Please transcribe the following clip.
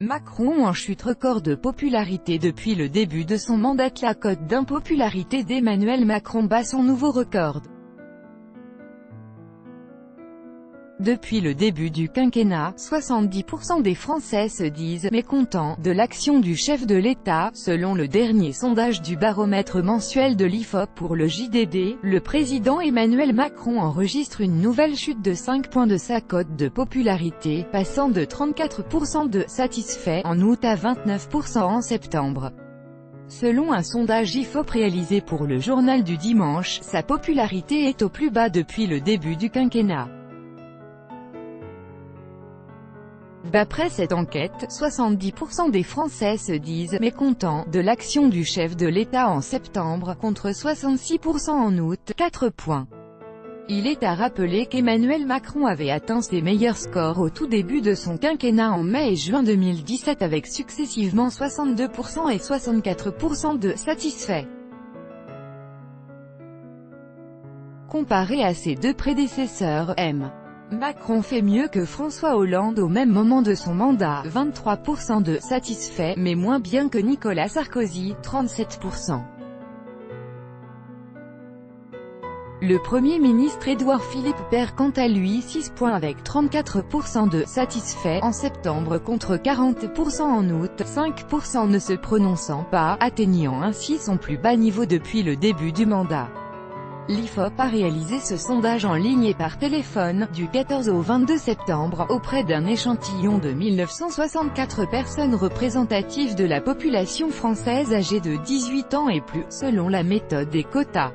Macron en chute record de popularité depuis le début de son mandat. La cote d'impopularité d'Emmanuel Macron bat son nouveau record. Depuis le début du quinquennat, 70% des Français se disent mécontents de l'action du chef de l'État. Selon le dernier sondage du baromètre mensuel de l'IFOP pour le JDD, le président Emmanuel Macron enregistre une nouvelle chute de 5 points de sa cote de popularité, passant de 34% de satisfait en août à 29% en septembre. Selon un sondage IFOP réalisé pour le Journal du Dimanche, sa popularité est au plus bas depuis le début du quinquennat. D'après cette enquête, 70% des Français se disent mécontents de l'action du chef de l'État en septembre, contre 66% en août, 4 points. Il est à rappeler qu'Emmanuel Macron avait atteint ses meilleurs scores au tout début de son quinquennat en mai et juin 2017 avec successivement 62% et 64% de satisfaits. Comparé à ses deux prédécesseurs, Macron fait mieux que François Hollande au même moment de son mandat, 23% de satisfaits, mais moins bien que Nicolas Sarkozy, 37%. Le Premier ministre Édouard Philippe perd quant à lui 6 points avec 34% de satisfaits en septembre contre 40% en août, 5% ne se prononçant pas, atteignant ainsi son plus bas niveau depuis le début du mandat. L'IFOP a réalisé ce sondage en ligne et par téléphone, du 14 au 22 septembre, auprès d'un échantillon de 1964 personnes représentatives de la population française âgée de 18 ans et plus, selon la méthode des quotas.